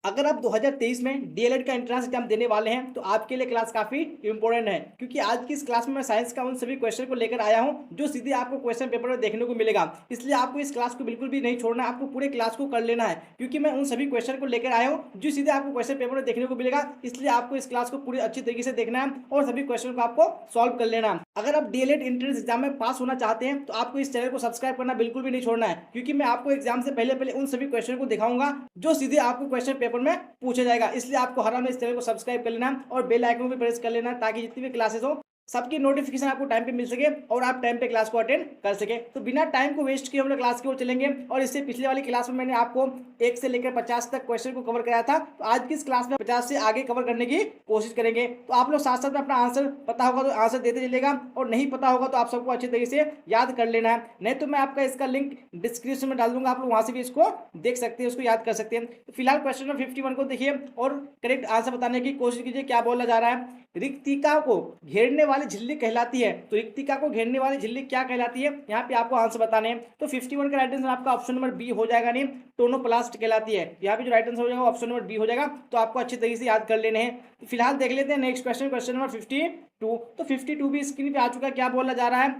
अगर आप 2023 में डीएलएड का एंट्रेंस एग्जाम देने वाले हैं तो आपके लिए क्लास काफी इंपॉर्टेंट है, क्योंकि आज की इस क्लास में मैं साइंस का उन सभी क्वेश्चन को लेकर आया हूं जो सीधे आपको क्वेश्चन पेपर में देखने को मिलेगा। इसलिए आपको इस क्लास को बिल्कुल भी नहीं छोड़ना है, आपको पूरे क्लास को कर लेना है, क्योंकि मैं उन सभी क्वेश्चन को लेकर आया हूं जो सीधे आपको क्वेश्चन पेपर में देखने को मिलेगा। इसलिए आपको इस क्लास को पूरी अच्छी तरीके से देखना है और सभी क्वेश्चन को आपको सॉल्व कर लेना है। अगर आप डीएलएड एंट्रेंस एग्जाम में पास होना चाहते हैं तो आपको इस चैनल को सब्सक्राइब करना बिल्कुल भी नहीं छोड़ना है, क्योंकि मैं आपको एग्जाम से पहले पहले उन सभी क्वेश्चन को दिखाऊंगा जो सीधे आपको क्वेश्चन पेपर में पूछा जाएगा। इसलिए आपको हर हमें इस चैनल को सब्सक्राइब कर लेना और बेल आइकन को भी प्रेस कर लेना, ताकि जितनी भी क्लासेस हो सबकी नोटिफिकेशन आपको टाइम पे मिल सके और आप टाइम पे क्लास को अटेंड कर सके। तो बिना टाइम को वेस्ट किए हम लोग क्लास की ओर चलेंगे। और इससे पिछले वाली क्लास में मैंने आपको 1 से लेकर 50 तक क्वेश्चन को कवर कराया था, तो आज की इस क्लास में 50 से आगे कवर करने की कोशिश करेंगे। तो आप लोग साथ साथ में अपना आंसर पता होगा तो आंसर देते चलेगा, और नहीं पता होगा तो आप सबको अच्छे तरीके से याद कर लेना है। नहीं तो मैं आपका इसका लिंक डिस्क्रिप्शन में डाल दूंगा, आप लोग वहां से भी इसको देख सकते हैं, उसको याद कर सकते हैं। तो फिलहाल क्वेश्चन नंबर 51 को देखिए और करेक्ट आंसर बताने की कोशिश कीजिए क्या बोला जा रहा है। रिक्तिका को घेरने वाली झिल्ली कहलाती है, तो रिक्तिका को घेरने वाली झिल्ली क्या कहलाती है, यहाँ पे आपको आंसर बताने हैं। तो 51 का राइट आंसर आपका ऑप्शन नंबर बी हो जाएगा, नहीं टोनोप्लास्ट कहलाती है। यहाँ पे जो राइट आंसर हो जाएगा ऑप्शन नंबर बी हो जाएगा। तो आपको अच्छी तरीके से याद कर लेने हैं। तो फिलहाल देख लेते हैं नेक्स्ट क्वेश्चन, क्वेश्चन नंबर 52। तो 52 भी स्क्रीन पे आ चुका है, क्या बोला जा रहा है।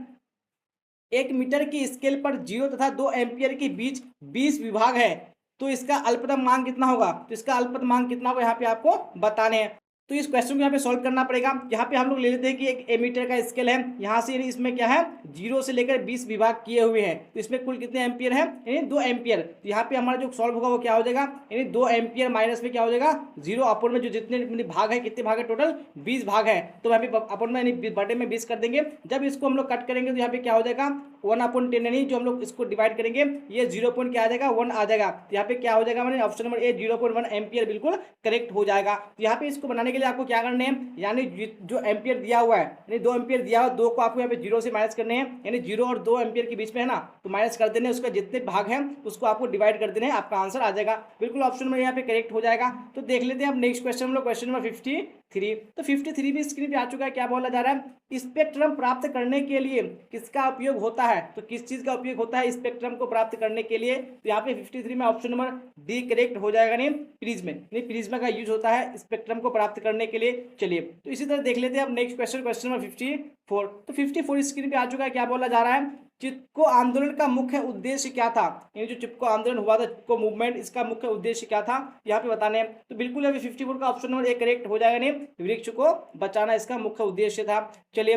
1 मीटर की स्केल पर 0 तथा 2 एम्पियर के बीच 20 विभाग है, तो इसका अल्पतम मान कितना होगा। तो इसका अल्पतम मान कितना होगा यहाँ पे आपको बताने हैं। तो इस क्वेश्चन को यहाँ पे सॉल्व करना पड़ेगा। यहाँ पे हम लोग ले लेते हैं कि एक एमीटर का स्केल है, यहाँ से इसमें क्या है 0 से लेकर 20 विभाग किए हुए हैं, तो इसमें कुल कितने एम्पियर है, यानी 2 एम्पियर। तो यहाँ पे हमारा जो सॉल्व होगा वो क्या हो जाएगा, यानी 2 एम्पियर माइनस में क्या हो जाएगा 0 अपन में जो जितने भाग है, कितने भाग है टोटल 20 भाग है। तो यहाँ पे अपन में बटे में 20 कर देंगे। जब इसको हम लोग कट करेंगे तो यहाँ पे क्या हो जाएगा 1/10, यानी जो हम लोग इसको डिवाइड करेंगे ये 0 पॉइंट क्या आ जाएगा 1 आ जाएगा। तो यहाँ पे क्या हो जाएगा मैंने ऑप्शन नंबर ए 0.1 एम्पियर बिल्कुल करेक्ट हो जाएगा। तो यहाँ पे इसको बनाने के लिए आपको क्या करने हैं, यानी जो एम्पियर दिया हुआ है, यानी 2 एम्पियर दिया हुआ, 2 को आपको यहाँ पे 0 से माइनस करने हैं, यानी 0 और 2 एम्पियर के बीच में है ना, तो माइनस कर देने, उसका जितने भाग हैं उसको आपको डिवाइड कर देने हैं, आपका आंसर आ जाएगा। बिल्कुल ऑप्शन नंबर यहाँ पे करेक्ट हो जाएगा। तो देख लेते हैं अब नेक्स्ट क्वेश्चन हम लोग, क्वेश्चन नंबर 53। तो 53 भी स्क्रीन पे आ चुका है, क्या बोला जा रहा है। स्पेक्ट्रम प्राप्त करने के लिए किसका उपयोग होता है, तो किस चीज का उपयोग होता है स्पेक्ट्रम को प्राप्त करने के लिए। तो यहाँ पे 53 में ऑप्शन नंबर डी करेक्ट हो जाएगा, नहीं प्रिज्म, नहीं प्रिज्म का यूज होता है स्पेक्ट्रम को प्राप्त करने के लिए। चलिए तो इसी तरह देख लेते हैं अब नेक्स्ट क्वेश्चन, क्वेश्चन नंबर 54। तो 54 स्क्रीन पे आ चुका है, क्या बोला जा रहा है। चिपको आंदोलन का मुख्य उद्देश्य क्या था, यानी जो चिपको आंदोलन हुआ था, चिपको मूवमेंट, इसका मुख्य उद्देश्य क्या था यहाँ पे बताने हैं। तो बिल्कुल अभी 54 का ऑप्शन नंबर ए करेक्ट हो जाएगा, नहीं वृक्ष को बचाना इसका मुख्य उद्देश्य था। चलिए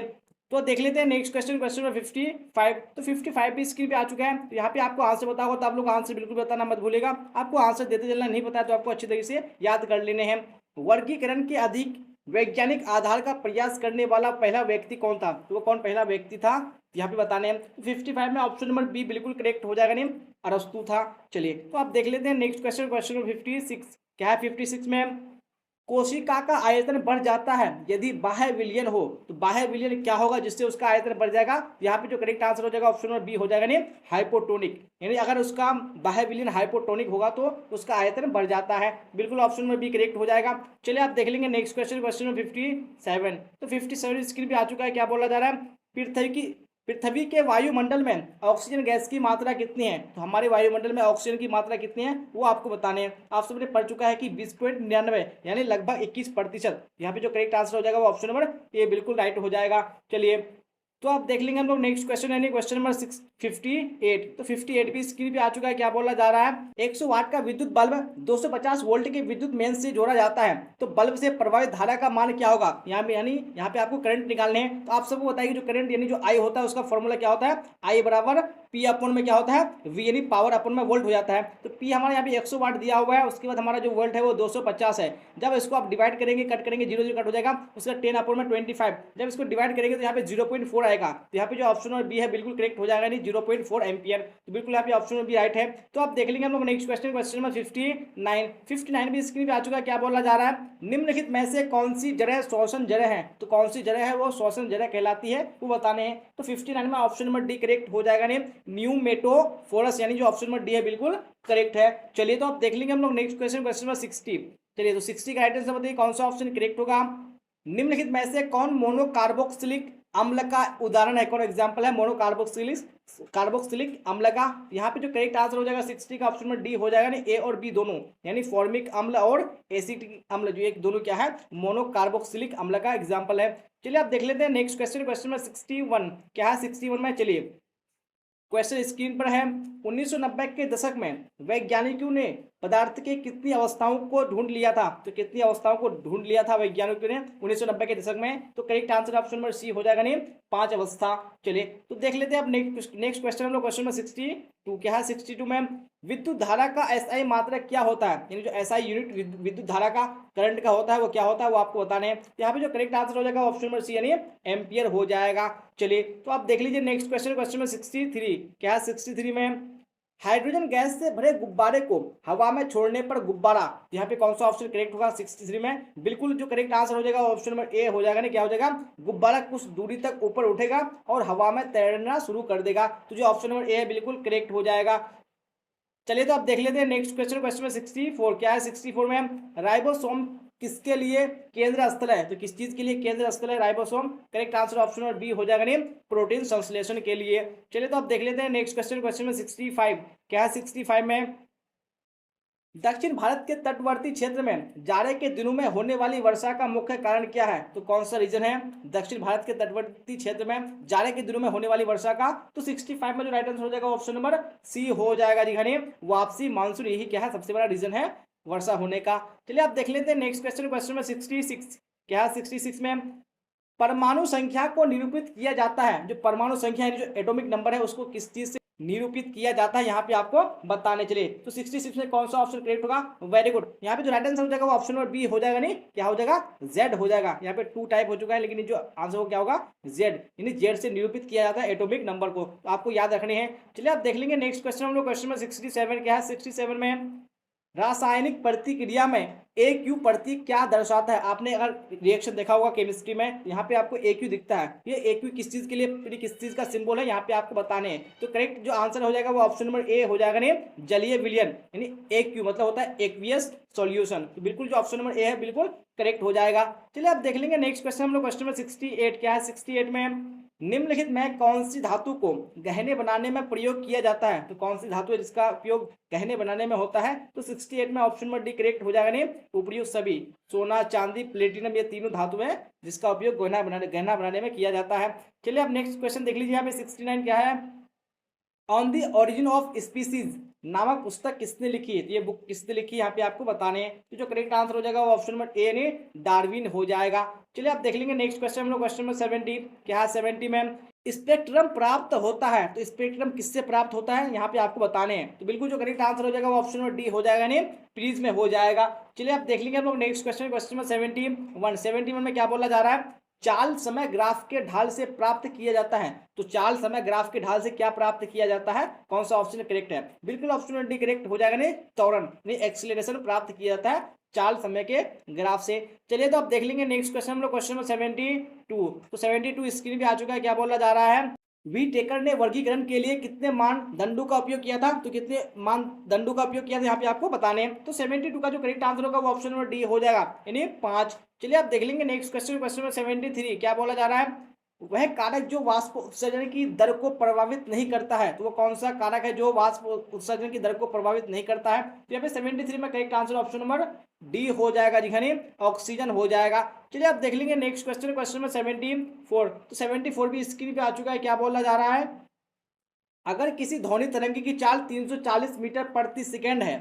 तो देख लेते हैं नेक्स्ट क्वेश्चन, क्वेश्चन नंबर 55। तो 55 भी स्क्रीन पे आ चुका है। तो यहाँ पे आपको आंसर पता होगा तो आप लोग आंसर बिल्कुल बताना मत भूलेगा, आपको आंसर देते चलना, नहीं पता तो आपको अच्छी तरीके से याद कर लेने हैं। वर्गीकरण के अधिक वैज्ञानिक आधार का प्रयास करने वाला पहला व्यक्ति कौन था, तो वो कौन पहला व्यक्ति था यहाँ पे बताने हैं। 55 में ऑप्शन नंबर बी बिल्कुल करेक्ट हो जाएगा, नहीं अरस्तु था। चलिए तो आप देख लेते हैं नेक्स्ट क्वेश्चन, क्वेश्चन नंबर 56 क्या है। 56 में कोशिका का आयतन बढ़ जाता है यदि बाह्य विलयन हो, तो बाह्य विलयन क्या होगा जिससे उसका आयतन बढ़ जाएगा। यहाँ पे जो करेक्ट आंसर हो जाएगा ऑप्शन नंबर बी हो जाएगा, नहीं हाइपोटोनिक, यानी अगर उसका बाह्य विलयन हाइपोटोनिक होगा तो उसका आयतन बढ़ जाता है। बिल्कुल ऑप्शन नंबर बी करेक्ट हो जाएगा। चलिए आप देख लेंगे नेक्स्ट क्वेश्चन, क्वेश्चन नंबर 57। तो 57 स्क्रीन पे आ चुका है, क्या बोला जा रहा है। पृथ्वी के वायुमंडल में ऑक्सीजन गैस की मात्रा कितनी है, तो हमारे वायुमंडल में ऑक्सीजन की मात्रा कितनी है वो आपको बताने हैं। आप सबने पढ़ चुका है कि 20.99 यानी लगभग 21%। यहाँ पे जो करेक्ट आंसर हो जाएगा वो ऑप्शन नंबर ए बिल्कुल राइट हो जाएगा। चलिए तो आप देख लेंगे हम लोग नेक्स्ट क्वेश्चन, यानी क्वेश्चन नंबर 58। तो 58 भी स्क्रीन पे आ चुका है, क्या बोला जा रहा है। 100 वाट का विद्युत बल्ब 250 वोल्ट के विद्युत मेन से जोड़ा जाता है, तो बल्ब से प्रभावित धारा का मान क्या होगा। यहाँ पे यानी यहाँ पे आपको करंट निकालने हैं। तो आप सबको बताइए जो करंट यानी जो आई होता है उसका फॉर्मूला क्या होता है, आई बराबर पी अपन में क्या होता है वी, यानी पावर अपन में वोल्ट हो जाता है। तो पी हमारे यहाँ पे 100 वाट दिया हुआ है, उसके बाद हमारा जो वोल्ट है वो 250 है। जब इसको आप डिवाइड करेंगे कट करेंगे 0 0 कट हो जाएगा, उसका 10 अपन में 25। जब इसको डिवाइड करेंगे तो यहाँ पे 0.4 आएगा। तो यहाँ पे जो ऑप्शन नंबर बी है बिल्कुल करेक्ट हो जाएगा, नहीं 0.4 एम्पियर। तो बिल्कुल यहाँ पे ऑप्शन नंबर बी राइट है। तो आप देख लेंगे हम लोग नेक्स्ट क्वेश्चन, क्वेश्चन नंबर 59 भी स्क्रीन पे आ चुका है, क्या बोला जा रहा है। निम्नलिखित में से कौन सी जड़ें श्वसन जड़ें हैं, तो कौन सी जड़ें हैं वो श्वसन जड़ें कहलाती है वो बताने हैं। तो 59 में ऑप्शन नंबर डी करेक्ट हो जाएगा, नहीं न्यूमेटोफोरस, यानी जो ऑप्शन नंबर डी है बिल्कुल करेक्ट है। चलिए तो आप देख लेंगे हम लोग नेक्स्ट क्वेश्चन, क्वेश्चन नंबर 60। चलिए तो 60 का राइट आंसर बताइए कौन सा ऑप्शन करेक्ट होगा। निम्नलिखित में से कौन मोनोकार्बोक्सिलिक अम्ल का उदाहरण है, कौन एग्जाम्पल है, मोनोकार्बोक्सिलिक कार्बोक्सिलिक अम्ल का। यहाँ पे जो करेक्ट आंसर हो जाएगा 60 का ऑप्शन में डी हो जाएगा, नहीं ए और बी दोनों, यानी फॉर्मिक अम्ल और एसिटिक अम्ल जो एक दोनों क्या है, मोनोकार्बोक्सिलिक अम्ल का एग्जाम्पल है। चलिए आप देख लेते हैं नेक्स्ट क्वेश्चन, क्वेश्चन नंबर 61 क्या है, 61 में चलिए क्वेश्चन स्क्रीन पर है। 1990 के दशक में वैज्ञानिकों ने पदार्थ के कितनी अवस्थाओं को ढूंढ लिया था, तो कितनी अवस्थाओं को ढूंढ लिया था वैज्ञानिकों ने 1990 के दशक में, तो correct answer option number C हो जाएगा, नहीं 5 अवस्था। चलिए तो देख लेते हैं अब नेक्स्ट क्वेश्चन हम लोग, क्वेश्चन नंबर 62 क्या है, 62 में विद्युत धारा का एसआई मात्रक क्या होता है, यानी जो एसआई यूनिट विद्युत धारा का करंट का होता है वो क्या होता है, वो आपको बताने हैं। यहाँ पे जो करेक्ट आंसर हो जाएगा ऑप्शन नंबर सी यानी एम्पियर हो जाएगा। चलिए तो आप देख लीजिए नेक्स्ट क्वेश्चन, क्वेश्चन नंबर 63 क्या है, 63 में हाइड्रोजन गैस से भरे गुब्बारे को हवा में छोड़ने पर गुब्बारा, यहाँ पे कौन सा ऑप्शन करेक्ट होगा 63 में, बिल्कुल जो करेक्ट आंसर हो जाएगा ऑप्शन नंबर ए हो जाएगा, नहीं क्या हो जाएगा, गुब्बारा कुछ दूरी तक ऊपर उठेगा और हवा में तैरना शुरू कर देगा, तो जो ऑप्शन नंबर ए है बिल्कुल करेक्ट हो जाएगा। चलिए तो आप देख लेते हैं नेक्स्ट क्वेश्चन, क्वेश्चन में 64 क्या है, 64 में राइबोसोम किसके लिए केंद्र स्थल है, तो किस चीज के लिए केंद्र स्थल है ribosome, correct answer option number B हो जाएगा, नहीं प्रोटीन संश्लेषण के लिए। चलिए तो आप देख लेते हैं नेक्स्ट क्वेश्चन, क्वेश्चन में 65 क्या है, 65 में दक्षिण भारत के तटवर्ती क्षेत्र में जाड़े के दिनों में होने वाली वर्षा का मुख्य कारण क्या है, तो कौन सा रीजन है दक्षिण भारत के तटवर्ती क्षेत्र में जाड़े के दिनों में होने वाली वर्षा का, तो 65 में जो राइट आंसर हो जाएगा ऑप्शन नंबर सी हो जाएगा जी, घनी वापसी मानसून, यही क्या है सबसे बड़ा रीजन है वर्षा होने का। चलिए आप देख लेते हैं नेक्स्ट क्वेश्चन, क्वेश्चन में 66 क्या है, 66 में परमाणु संख्या को निरूपित किया जाता है, जो परमाणु संख्या है जो एटॉमिक नंबर है उसको किस चीज से निरूपित किया जाता है, यहाँ पे आपको बताने चलिए, तो 66 में कौन सा ऑप्शन करेक्ट होगा, वेरी गुड, यहाँ पे जो राइट आंसर हो जाएगा वो ऑप्शन नंबर बी हो जाएगा, नहीं क्या हो जाएगा जेड हो जाएगा, यहाँ पे 2 टाइप हो चुका है लेकिन जो आंसर हो क्या होगा जेड, यानी जेड से निरूपित किया जाता है एटॉमिक नंबर को, तो आपको याद रखने हैं। चलिए आप देख लेंगे नेक्स्ट क्वेश्चन हम लोग, क्वेश्चन में 67 क्या है, 67 में रासायनिक प्रतिक्रिया में एक क्यू प्रतीक क्या दर्शाता है, आपने अगर रिएक्शन देखा होगा केमिस्ट्री में, यहाँ पे आपको एक क्यू दिखता है, ये एक क्यू किस चीज के लिए, किस चीज का सिंबल है, यहाँ पे आपको बताने हैं, तो करेक्ट जो आंसर हो जाएगा वो ऑप्शन नंबर ए हो जाएगा, नहीं जलीय विलयन, यानी एक क्यू मतलब होता है एक्वियस सॉल्यूशन, तो बिल्कुल जो ऑप्शन नंबर ए है बिल्कुल करेक्ट हो जाएगा। चलिए आप देख लेंगे नेक्स्ट क्वेश्चन हम लोग, क्वेश्चन में 68 क्या है, 68 में निम्नलिखित में कौन सी धातु को गहने बनाने में प्रयोग किया जाता है, तो कौन सी धातु है जिसका उपयोग गहने बनाने में होता है, तो 68 में ऑप्शन नंबर डी करेक्ट हो जाएगा, नहीं उपयुक्त सभी सोना चांदी प्लेटिनम ये तीनों धातु है जिसका उपयोग गहना बनाने में किया जाता है। चलिए अब नेक्स्ट क्वेश्चन देख लीजिए, यहाँ पे 69 क्या है, on the origin of species नामक पुस्तक किसने लिखी है, तो ये बुक किसने लिखी है यहाँ पे आपको बताने हैं, तो जो करेक्ट आंसर हो जाएगा वो ऑप्शन नंबर ए ने डार्विन हो जाएगा। चलिए आप देख लेंगे नेक्स्ट क्वेश्चन हम लोग, क्वेश्चन नंबर 70 क्या है, 70 में स्पेक्ट्रम प्राप्त होता है, तो स्पेक्ट्रम किससे प्राप्त होता है यहाँ पे आपको बताने हैं, तो बिल्कुल जो करेक्ट आंसर हो जाएगा वो ऑप्शन नंबर डी हो जाएगा, नहीं प्लीज में हो जाएगा। चलिए आप देख लेंगे हम लोग नेक्स्ट क्वेश्चन, क्वेश्चन नंबर 71 में क्या बोला जा रहा है, चाल समय ग्राफ के ढाल से प्राप्त किया जाता है, तो चाल समय ग्राफ के ढाल से क्या प्राप्त किया जाता है, कौन सा ऑप्शन करेक्ट है, बिल्कुल ऑप्शन डी करेक्ट हो जाएगा, नहीं त्वरण नहीं एक्सीलरेशन प्राप्त किया जाता है चाल समय के ग्राफ से। चलिए तो आप देख लेंगे नेक्स्ट क्वेश्चन हम लोग, क्वेश्चन नंबर 72, तो 72 स्क्रीन पे आ चुका है, क्या बोला जा रहा है, वी टेकर ने वर्गीकरण के लिए कितने मानदंडों का उपयोग किया था, तो कितने मानदंडों का उपयोग किया था यहाँ पे आपको बताने हैं, तो 72 का जो करेक्ट आंसर होगा वो ऑप्शन नंबर डी हो जाएगा, यानी 5। चलिए आप देख लेंगे नेक्स्ट क्वेश्चन, क्वेश्चन नंबर 73 क्या बोला जा रहा है, वह कारक जो वाष्प उत्सर्जन की दर को प्रभावित नहीं करता है, तो वो कौन सा कारक है जो वाष्प उत्सर्जन की दर को प्रभावित नहीं करता है, तो यहाँ पे 73 में correct answer option number D हो जाएगा जी, घनी ऑक्सीजन हो जाएगा। चलिए आप देख लेंगे नेक्स्ट क्वेश्चन, क्वेश्चन में 74, तो 74 भी स्क्रीन पे आ चुका है, क्या बोला जा रहा है, अगर किसी ध्वनि तरंग की चाल 340 मीटर प्रति सेकेंड है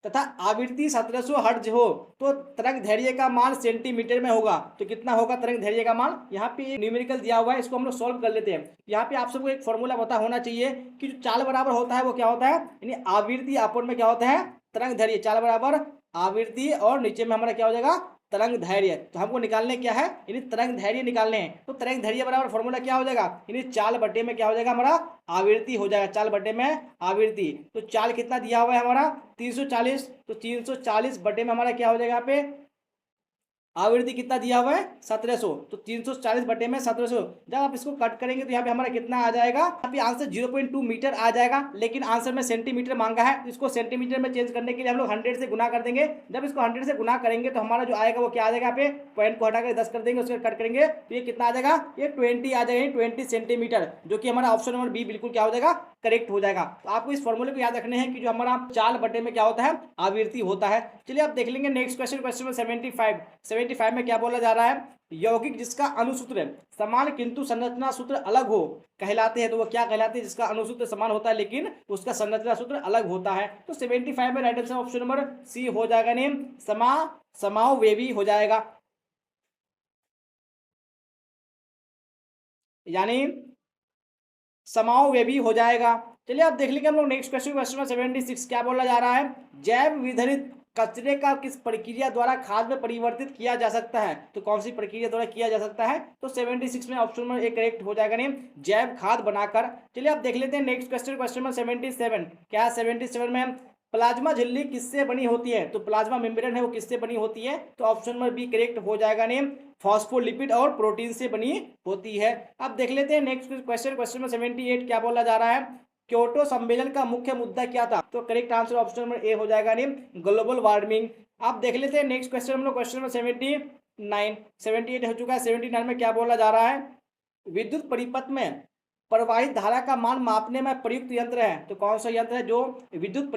तथा आवृत्ति 1700 हर्ट्ज हो तो तरंग दैर्घ्य का मान सेंटीमीटर में होगा, तो कितना होगा तरंग दैर्घ्य का मान, यहाँ पे न्यूमेरिकल दिया हुआ है, इसको हम लोग सॉल्व कर लेते हैं। यहाँ पे आप सबको एक फॉर्मूला पता होना चाहिए कि जो चाल बराबर होता है वो क्या होता है, यानी आवृत्ति अपन में क्या होता है तरंग दैर्घ्य, चाल बराबर आवृत्ति और नीचे में हमारा क्या हो जाएगा तरंग धैर्य, तो हमको निकालने क्या है, यानी तरंग धैर्य निकालने हैं, तो तरंग धैर्य बराबर फॉर्मूला क्या हो जाएगा, यानी चाल बटे में क्या हो जाएगा हमारा आवृत्ति हो जाएगा, चाल बटे में आवृत्ति, तो चाल कितना दिया हुआ है हमारा 340, तो 340 बटे में हमारा क्या हो जाएगा यहाँ पे आवृत्ति कितना दिया हुआ है 1700, तो 340 बटे में 1700। जब आप इसको कट करेंगे तो यहाँ पे हमारा कितना आ जाएगा, यहाँ पे आंसर 0.2 मीटर आ जाएगा, लेकिन आंसर में सेंटीमीटर मांगा है, तो इसको सेंटीमीटर में चेंज करने के लिए हम लोग 100 से गुना कर देंगे। जब इसको 100 से गुना करेंगे तो हमारा जो आएगा वो क्या आ जाएगा, यहाँ पे पॉइंट को हटाकर 10 कर देंगे, उसके कट करेंगे तो ये कितना आ जाएगा, ये 20 आ जाएगा, 20 सेंटीमीटर, जो कि हमारा ऑप्शन नंबर बी बिल्कुल क्या हो जाएगा, करेक्ट हो जाएगा। तो आपको इस फॉर्मूले को याद रखने हैं कि जो हमारा 4 बटे में क्या होता है, आवृत्ति होता है। चलिए आप देख लेंगे नेक्स्ट क्वेश्चन, क्वेश्चन नंबर 75 में क्या बोला जा रहा है, यौगिक जिसका अणुसूत्र समान किंतु संरचना सूत्र अलग हो कहलाते हैं। तो वो क्या कहलाते हैं, जिसका अणुसूत्र समान होता है लेकिन उसका संरचना सूत्र अलग होता है। तो 75 में right answer option number C हो जाएगा, नेम समावयवी हो जाएगा, यानी समावयवी हो जाएगा। चलिए आप देख लेंगे हम लोग नेक्स्ट क्वेश्चन, क्वेश्चन नंबर 76 क्या बोला जा रहा है, जैव विघटित कचरे का किस प्रक्रिया द्वारा खाद में परिवर्तित किया जा सकता है। तो कौन सी प्रक्रिया द्वारा किया जा सकता है, तो 76 में ऑप्शन नंबर ए करेक्ट हो जाएगा, नेम जैव खाद बनाकर। चलिए आप देख लेते हैं नेक्स्ट क्वेश्चन, क्वेश्चन नंबर 77 क्या है, 77 में प्लाज्मा झिल्ली किससे बनी होती है। तो प्लाज्मा मेम्ब्रेन है वो किससे बनी होती है, तो ऑप्शन नंबर बी करेक्ट हो जाएगा, नेम फॉस्फोलिपिड और प्रोटीन से बनी होती है। अब देख लेते हैं नेक्स्ट क्वेश्चन, क्वेश्चन नंबर 78 क्या बोला जा रहा है, क्योटो सम्मेलन का मुख्य मुद्दा क्या था। तो correct answer option number A हो जाएगा, नेम ग्लोबल वार्मिंग। आप देख लेते हैं नेक्स्ट क्वेश्चन हम लोग, क्वेश्चन नंबर 78 हो चुका है। 79 में क्या बोला जा रहा है, विद्युत परिपथ में प्रवाहित धारा का मान मापने में प्रयुक्त यंत्र है। तो कौन सा यंत्र है जो विद्युत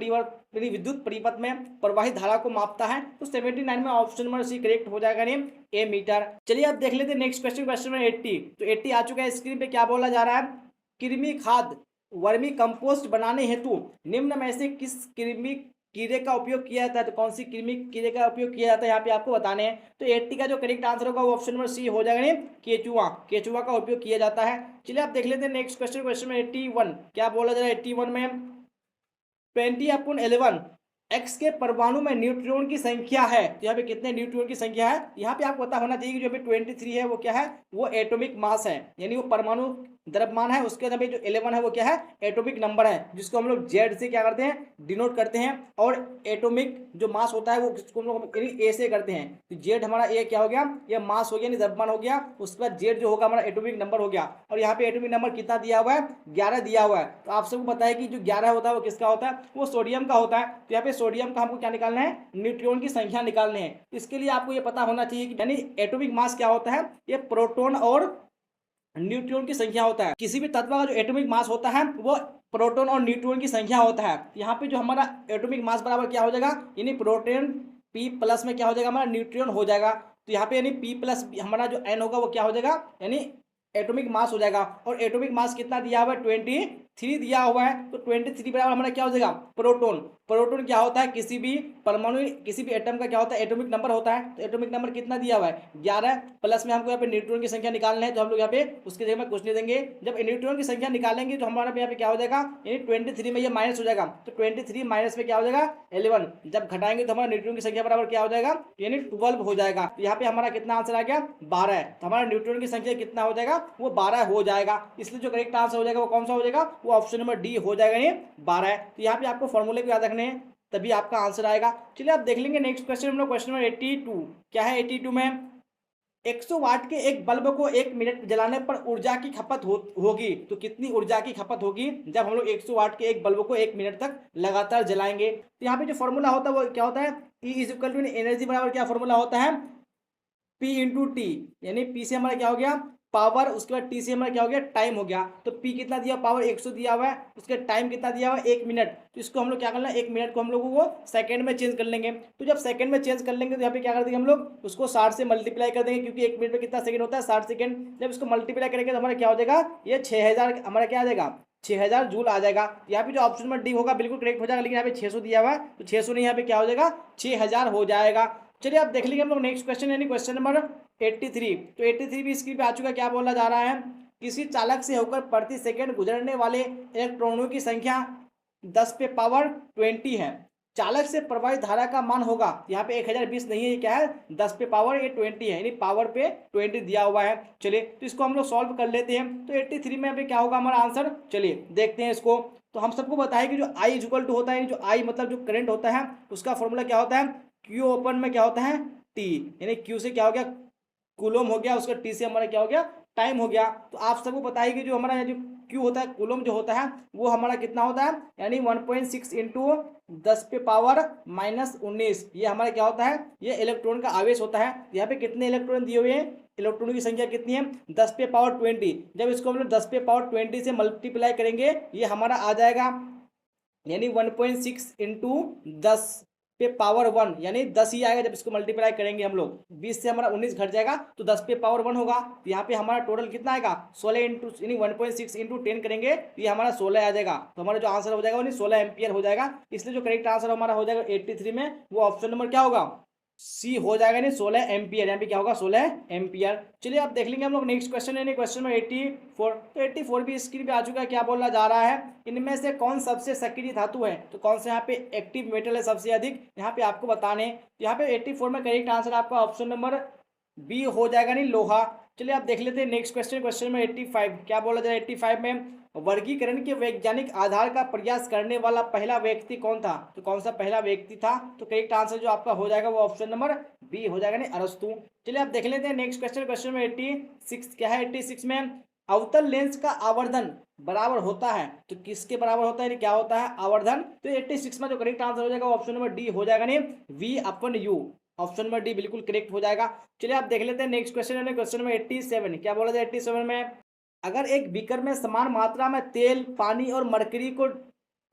परिपथ में प्रवाहित धारा को मापता है। तो 79 में ऑप्शन नंबर सी करेक्ट हो जाएगा, नेम ए मीटर। चलिए आप देख लेते हैं नेक्स्ट क्वेश्चन, क्वेश्चन नंबर 80। तो 80 आ चुका है स्क्रीन पे, क्या बोला जा रहा है, कृमि खाद वर्मी कंपोस्ट बनाने हेतु निम्न में से किस कृमि कीड़े का उपयोग किया जाता है। तो कौन सी कृमि कीड़े का उपयोग किया जाता है यहाँ पे आपको बताने हैं। तो 80 का जो करेक्ट आंसर होगा वो ऑप्शन नंबर सी हो जाएगा, नहीं केचुआ का उपयोग किया जाता है। चलिए आप देख लेते हैं नेक्स्ट क्वेश्चन, क्वेश्चन में 81 क्या बोला जा रहा है, 81 में 20/11 एक्स के परमाणु में न्यूट्रॉन की संख्या है। तो यहाँ पे कितने न्यूट्रॉन की संख्या है, यहाँ पे आपको पता होना चाहिए कि जो पे 23 है वो क्या है, वो एटॉमिक मास है, यानी वो परमाणु द्रव्यमान है। उसके अंदर जो 11 है वो क्या है, एटॉमिक नंबर है, जिसको हम लोग जेड से क्या करते हैं, डिनोट करते हैं। और एटॉमिक जो मास होता है वो किसको हम लोग ए से करते हैं। तो जेड हमारा ए क्या हो गया, ये मास हो गया, यानी द्रव्यमान हो गया। उसके बाद जेड जो होगा हमारा एटॉमिक नंबर हो गया। और यहाँ पे एटॉमिक नंबर कितना दिया हुआ है, 11 दिया हुआ है। तो आप सबको पता है कि जो 11 होता है वो किसका होता है, वो सोडियम का होता है। तो यहाँ पे सोडियम का हमको क्या निकालना है, न्यूट्रॉन की संख्या निकालनी है। इसके लिए आपको ये पता होना चाहिए कि यानी एटॉमिक मास क्या होता है, ये प्रोटॉन और न्यूट्रॉन की संख्या होता है। किसी भी तत्व का जो एटॉमिक मास होता है वो प्रोटॉन और न्यूट्रॉन की संख्या होता है। यहाँ पे जो हमारा एटॉमिक मास बराबर क्या हो जाएगा, यानी प्रोटॉन P प्लस में क्या हो जाएगा, हमारा न्यूट्रॉन हो जाएगा। तो यहाँ पे यानी P प्लस हमारा जो N होगा वो क्या हो जाएगा, यानी एटॉमिक मास हो जाएगा। और एटॉमिक मास कितना दिया हुआ है, 23 दिया हुआ है। तो 23 बराबर हमारा क्या हो जाएगा, प्रोटॉन। प्रोटॉन क्या होता है, किसी भी परमाणु किसी भी एटम का क्या होता है, एटॉमिक नंबर होता है। तो एटॉमिक नंबर कितना दिया हुआ है, 11 प्लस में हमको यहाँ पे न्यूट्रॉन की संख्या निकालना है। तो हम लोग यहाँ पे उसकी जगह में कुछ नहीं देंगे। जब न्यूट्रॉन की संख्या निकालेंगे तो हमारा यहाँ पे क्या हो जाएगा, यानी 23 में ये माइनस हो जाएगा। तो 23 माइनस में क्या हो जाएगा, 11। जब घटाएंगे तो हमारा न्यूट्रॉन की संख्या बराबर क्या हो जाएगा, यानी 12 हो जाएगा। तो यहाँ पे हमारा कितना आंसर आ गया, 12। तो हमारा न्यूट्रॉन की संख्या कितना हो जाएगा, वो 12 हो जाएगा। इसलिए जो करेक्ट आंसर हो जाएगा वो कौन सा हो जाएगा, वो ऑप्शन नंबर डी हो जाएगा, ये 12। तो यहाँ पे आपको फॉर्मूले को याद रखने हैं, तभी आपका आंसर आएगा। चलिए आप देख लेंगे नेक्स्ट क्वेश्चन हम लोग, क्वेश्चन नंबर 82 क्या है, 82 में 100 वाट के एक बल्ब को 1 मिनट जलाने पर ऊर्जा की खपत होगी। तो कितनी ऊर्जा की खपत होगी जब हम लोग 100 वाट के एक बल्ब को 1 मिनट तक लगातार जलाएंगे। तो यहाँ पे जो फॉर्मूला होता है वो क्या होता है, E is equal to energy बराबर क्या फॉर्मूला होता है, P इंटू टी। यानी P से हमारा क्या हो गया, पावर, उसके बाद टी से हमारा क्या हो गया, टाइम हो गया। तो P कितना दिया, पावर 100 दिया हुआ है, उसके टाइम कितना दिया हुआ है, 1 मिनट। तो इसको हम लोग क्या करना है, 1 मिनट को हम लोगों को सेकंड में चेंज कर लेंगे। तो जब सेकंड में चेंज कर लेंगे तो यहाँ पे क्या कर देंगे हम लोग, उसको 60 से मल्टीप्लाई कर देंगे, क्योंकि 1 मिनट में कितना सेकंड होता है, 60 सेकंड। जब इसको मल्टीप्लाई करेंगे तो हमारा क्या हो जाएगा, ये 6000 हमारा क्या आ जाएगा, 6000 जूल आ जाएगा। यहाँ पे जो ऑप्शन नंबर डी होगा बिल्कुल करेक्ट हो जाएगा, लेकिन यहाँ पे 600 दिया हुआ है, तो 600 नहीं, यहाँ पे क्या हो जाएगा, 6000 हो जाएगा। चलिए आप देख लीजिए हम लोग नेक्स्ट क्वेश्चन, यानी क्वेश्चन नंबर 83। तो 83 भी स्क्रीन पे आ चुका, क्या बोला जा रहा है, किसी चालक से होकर प्रति सेकंड गुजरने वाले इलेक्ट्रॉनों की संख्या 10 पे पावर 20 है। चालक से प्रवाहित धारा का मान होगा, यहाँ पे 1020 नहीं है, ये क्या है, 10 पे पावर ये 20 है, यानी पावर पे 20 दिया हुआ है। चलिए तो इसको हम लोग सॉल्व कर लेते हैं। तो 83 में अभी क्या होगा हमारा आंसर, चलिए देखते हैं इसको। तो हम सबको बताया कि जो I इक्वल टू होता है, जो I मतलब जो करंट होता है उसका फॉर्मूला क्या होता है, Q ओपन में क्या होता है, टी, यानी क्यू से क्या हो गया कूलोम हो गया, उसका टी से हमारा क्या हो गया टाइम हो गया। तो आप सबको पता है कि जो हमारा जो क्यू होता है कूलोम जो होता है वो हमारा कितना होता है, यानी 1.6 इंटू 10⁻⁻19, ये हमारा क्या होता है, ये इलेक्ट्रॉन का आवेश होता है। यहाँ पे कितने इलेक्ट्रॉन दिए हुए हैं, इलेक्ट्रॉनों की संख्या कितनी है 10⁻20। जब इसको हम लोग 10⁻20 से मल्टीप्लाई करेंगे ये हमारा आ जाएगा यानी 1.6 इंटू 10⁻1, यानी 10 ही आएगा। जब इसको मल्टीप्लाई करेंगे हम लोग 20 से हमारा 19 घट जाएगा तो 10⁻1 होगा। तो यहाँ पे हमारा टोटल कितना आएगा 16 इंटू यानी 1.6 इंटू 10 करेंगे तो ये हमारा 16 आ जाएगा। तो हमारा जो आंसर हो जाएगा वो 16 एम्पियर हो जाएगा। इसलिए जो करेक्ट आंसर हमारा हो जाएगा 83 में वो ऑप्शन नंबर क्या होगा सी हो जाएगा, नहीं 16 एम्पियर। यहाँ पे क्या होगा 16 एम्पियर। चलिए आप देख लेंगे हम लोग नेक्स्ट क्वेश्चन है, क्वेश्चन में 84। तो 84 भी स्क्रीन पे आ चुका है। क्या बोला जा रहा है, इनमें से कौन सबसे सक्रिय धातु है, तो कौन से यहाँ पे एक्टिव मेटल है सबसे अधिक, यहाँ पे आपको बताने। तो यहाँ पे 84 में करेक्ट आंसर आपका ऑप्शन नंबर बी हो जाएगा, नहीं लोहा। चलिए आप देख लेते हैं नेक्स्ट क्वेश्चन, क्वेश्चन में 85 क्या बोला जाए 85 में वर्गीकरण के वैज्ञानिक आधार का प्रयास करने वाला पहला व्यक्ति कौन था, तो कौन सा पहला व्यक्ति था, तो करेक्ट आंसर जो आपका हो जाएगा वो ऑप्शन नंबर बी हो जाएगा, नहीं अरस्तु। चलिए आप देख लेते हैं नेक्स्ट क्वेश्चन, क्वेश्चन में 86 क्या है 86 में अवतल लेंस का आवर्धन बराबर होता है, तो किसके बराबर होता है, क्या होता है आवर्धन। तो 86 में जो करेक्ट आंसर हो जाएगा ऑप्शन नंबर डी हो जाएगा, नहीं V/U, ऑप्शन नंबर डी बिल्कुल करेक्ट हो जाएगा। चलिए आप देख लेते हैं नेक्स्ट क्वेश्चन है, क्वेश्चन में 87 क्या बोला जाए 87 में अगर एक बीकर में समान मात्रा में तेल, पानी और मरकरी को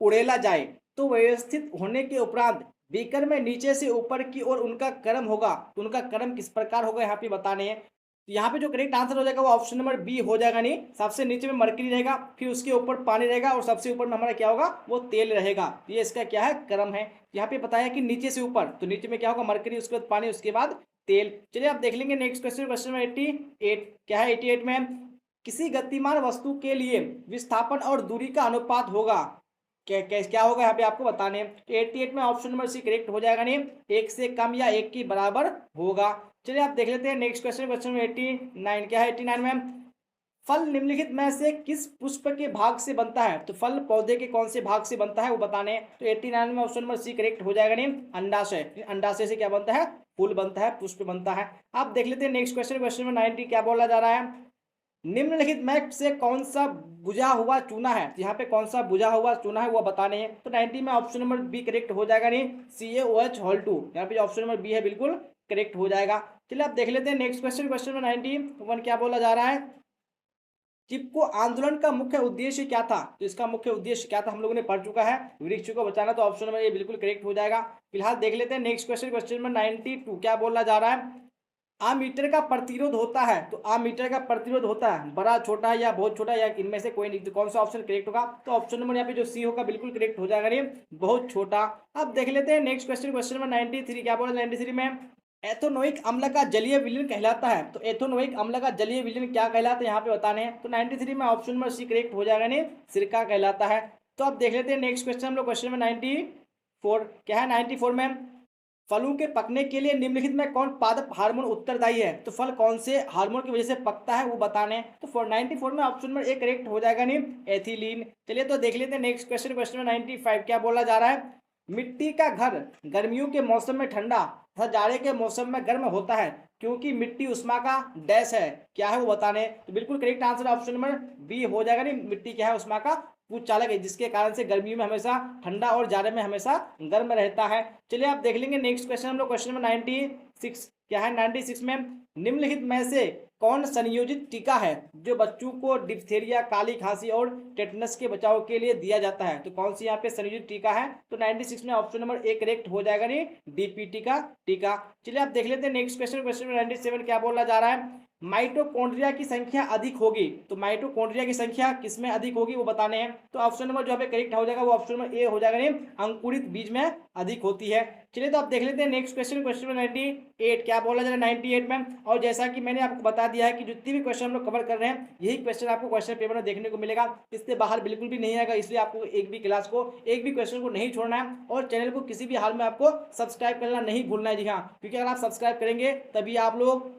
उड़ेला जाए तो व्यवस्थित होने के उपरांत बीकर में नीचे से ऊपर की ओर उनका क्रम होगा, तो उनका क्रम किस प्रकार होगा यहाँ पे बताने हैं। तो यहाँ पे जो करेक्ट आंसर हो जाएगा वो ऑप्शन नंबर बी हो जाएगा, नहीं सबसे नीचे में मरकरी रहेगा, फिर उसके ऊपर पानी रहेगा और सबसे ऊपर में हमारा क्या होगा वो तेल रहेगा। ये इसका क्या है क्रम है। यहाँ पे बताया कि नीचे से ऊपर, तो नीचे में क्या होगा मरकरी, उसके बाद पानी, उसके बाद तेल। चलिए आप देख लेंगे नेक्स्ट क्वेश्चन, क्वेश्चन में 88 क्या है 88 में किसी गतिमान वस्तु के लिए विस्थापन और दूरी का अनुपात होगा, क्या होगा यहाँ पे आपको बताने। तो 88 में ऑप्शन नंबर सी करेक्ट हो जाएगा, नहीं 1 से कम या 1 के बराबर होगा। चलिए आप देख लेते हैं नेक्स्ट क्वेश्चन, क्वेश्चन में 89 क्या है 89 में फल निम्नलिखित में से किस पुष्प के भाग से बनता है, तो फल पौधे के कौन से भाग से बनता है वो बताने। तो 89 में ऑप्शन नंबर सी करेक्ट हो जाएगा, नहीं अंडाशय, अंडाशय से क्या बनता है फूल बनता है, पुष्प बनता है। आप देख लेते हैं नेक्स्ट क्वेश्चन, क्वेश्चन में 90 क्या बोला जा रहा है निम्नलिखित में से कौन सा बुझा हुआ चूना है, तो यहाँ पे कौन सा बुझा हुआ चूना है वो बताने हैं। तो 90 में ऑप्शन नंबर बी करेक्ट हो जाएगा, नहीं CaOH2, यहाँ पे ऑप्शन नंबर बी है बिल्कुल करेक्ट हो जाएगा। चलिए आप देख लेते हैं नेक्स्ट क्वेश्चन, क्वेश्चन में 91 क्या बोला जा रहा है चिपको आंदोलन का मुख्य उद्देश्य क्या था, तो इसका मुख्य उद्देश्य क्या था हम लोगों ने पढ़ चुका है, वृक्ष को बचाना, तो ऑप्शन नंबर ए बिल्कुल करेक्ट हो जाएगा। फिलहाल देख लेते हैं नेक्स्ट क्वेश्चन, क्वेश्चन में 92 क्या बोला जा रहा है आमीटर का प्रतिरोध होता है, तो आमीटर का प्रतिरोध होता है बड़ा छोटा या बहुत छोटा या इनमें से कोई नहीं, तो कौन सा ऑप्शन करेक्ट होगा, तो ऑप्शन नंबर यहाँ पे जो सी होगा बिल्कुल करेक्ट हो जाएगा, नहीं बहुत छोटा। अब देख लेते हैं नेक्स्ट क्वेश्चन, क्वेश्चन में 93 क्या बोला 93 में एथोनोइक अम्ल का जलीय विलयन कहलाता है, तो एथोनोइक अम्ल का जलीय विलयन क्या कहलाता है यहाँ पे बताने हैं। तो 93 में ऑप्शन नंबर सी करेक्ट हो जाएगा, नहीं सिरका कहलाता है। तो अब देख लेते हैं नेक्स्ट क्वेश्चन हम लोग, क्वेश्चन में 94 क्या है 94 में फलों के पकने के लिए निम्नलिखित में कौन पादप हार्मोन उत्तरदायी है, तो फल कौन से हार्मोन की वजह से पकता है वो बताने। तो 94 में ऑप्शन नंबर ए करेक्ट हो जाएगा, नहीं एथिलीन। चलिए तो देख लेते हैं नेक्स्ट क्वेश्चन, क्वेश्चन में 95 क्या बोला जा रहा है मिट्टी का घर गर्मियों के मौसम में ठंडा तथा जाड़े के मौसम में गर्म होता है क्योंकि मिट्टी उष्मा का डैश है, क्या है वो बताने। तो बिल्कुल correct answer option number B हो जाएगा, नहीं मिट्टी क्या है उष्मा का पूछ चालक है, जिसके कारण से गर्मियों में हमेशा ठंडा और जाड़े में हमेशा गर्म रहता है। चलिए आप देख लेंगे नेक्स्ट क्वेश्चन हम लोग, क्वेश्चन में 96 क्या है 96 में निम्नलिखित में से कौन संयोजित टीका है जो बच्चों को डिप्थेरिया, काली खांसी और टेटनस के बचाव के लिए दिया जाता है, तो कौन सी यहाँ पे संयोजित टीका है। तो 96 में ऑप्शन नंबर ए करेक्ट हो जाएगा, नहीं डीपीटी का टीका। चलिए आप देख लेते हैं नेक्स्ट क्वेश्चन, क्वेश्चन में 97 क्या बोला जा रहा है माइटोकॉन्ड्रिया की संख्या अधिक होगी, तो माइटोकॉन्ड्रिया की संख्या किसमें अधिक होगी वो बताने हैं। तो ऑप्शन नंबर जो यहाँ पे करेक्ट हो जाएगा वो ऑप्शन नंबर ए हो जाएगा, नहीं अंकुरित बीज में अधिक होती है। चलिए तो आप देख लेते हैं नेक्स्ट क्वेश्चन, क्वेश्चन में 98 क्या बोला जा रहा है 98 में, और जैसा कि मैंने आपको बता दिया है कि जितनी भी क्वेश्चन हम लोग कवर कर रहे हैं यही क्वेश्चन आपको क्वेश्चन पेपर में देखने को मिलेगा, इससे बाहर बिल्कुल भी नहीं आएगा। इसलिए आपको एक भी क्लास को, एक भी क्वेश्चन को नहीं छोड़ना है और चैनल को किसी भी हाल में आपको सब्सक्राइब करना नहीं भूलना है। जी हाँ, क्योंकि अगर आप सब्सक्राइब करेंगे तभी आप लोग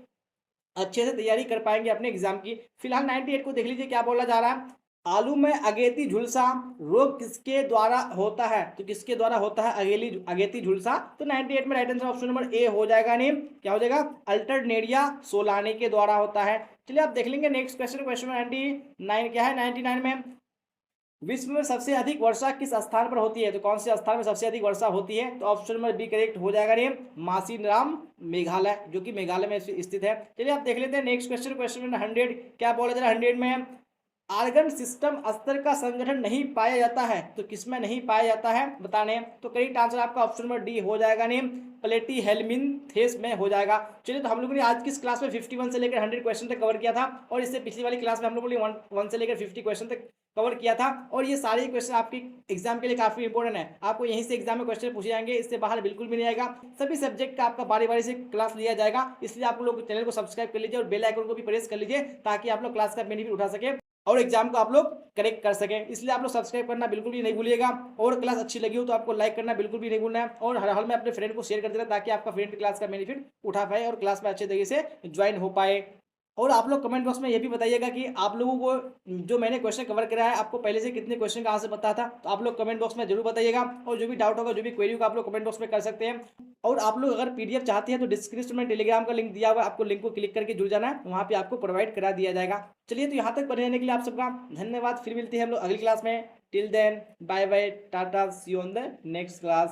अच्छे से तैयारी कर पाएंगे अपने एग्जाम की। फिलहाल 98 को देख लीजिए क्या बोला जा रहा है आलू में अगेती झुलसा रोग किसके द्वारा होता है? तो किसके द्वारा होता है अगेती झुलसा? तो 98 में right answer option number A हो जाएगा। नेम क्या हो जाएगा? अल्टरनेरिया सोलानी के द्वारा होता है। चलिए आप देख लेंगे नेक्स्ट क्वेश्चन। क्वेश्चन 99 क्या है? 99 में विश्व में सबसे अधिक वर्षा किस स्थान पर होती है? तो कौन से स्थान में सबसे अधिक वर्षा होती है? तो ऑप्शन नंबर बी करेक्ट हो जाएगा। नेम मासीनराम मेघालय, जो कि मेघालय में स्थित है। चलिए आप देख लेते हैं नेक्स्ट क्वेश्चन। क्वेश्चन नंबर 100 क्या बोला जा रहा है? 100 में आर्गन सिस्टम स्तर का संगठन नहीं पाया जाता है, तो किसमें नहीं पाया जाता है बताने? तो करेक्ट आंसर आपका ऑप्शन नंबर डी हो जाएगा। नेम प्लेटी हेल्मिनथेस में हो जाएगा। चलिए तो हम लोगों ने आज की इस क्लास में 51 से लेकर 100 क्वेश्चन तक कवर किया था, और इससे पिछली वाली क्लास में हम लोगों ने 1 से लेकर 50 क्वेश्चन तक कवर किया था। और ये सारे क्वेश्चन आपकी एग्जाम के लिए काफी इंपॉर्टेंट है, आपको यहीं से एग्जाम में क्वेश्चन पूछे जाएंगे, इससे बाहर बिल्कुल भी नहीं आएगा। सभी सब्जेक्ट का आपका बारी बारी से क्लास लिया जाएगा, इसलिए आप लोग चैनल को सब्सक्राइब कर लीजिए और बेल आइकन को भी प्रेस कर लीजिए, ताकि आप लोग क्लास का बेनिफिट उठा सके और एग्जाम को आप लोग करेक्ट कर सकें। इसलिए आप लोग सब्सक्राइब करना बिल्कुल भी नहीं भूलिएगा, और क्लास अच्छी लगी हो तो आपको लाइक करना बिल्कुल भी नहीं भूलना है, और हर हाल में अपने फ्रेंड को शेयर कर देना, ताकि आपका फ्रेंड क्लास का बेनिफिट उठा पाए और क्लास में अच्छे तरीके से ज्वाइन हो पाए। और आप लोग कमेंट बॉक्स में ये भी बताइएगा कि आप लोगों को जो मैंने क्वेश्चन कवर कराया है, आपको पहले से कितने क्वेश्चन का आंसर पता था, तो आप लोग कमेंट बॉक्स में जरूर बताइएगा। और जो भी डाउट होगा, जो भी क्वेरी होगा, आप लोग कमेंट बॉक्स में कर सकते हैं। और आप लोग अगर पीडीएफ चाहते हैं तो डिस्क्रिप्शन में टेलीग्राम का लिंक दिया हुआ है, आपको लिंक को क्लिक करके जुड़ जाना है, वहाँ पे आपको प्रोवाइड करा दिया जाएगा। चलिए तो यहाँ तक बने रहने के लिए आप सबका धन्यवाद। फिर मिलते हैं हम लोग अगली क्लास में। Till then bye bye, tata, see you on the next class.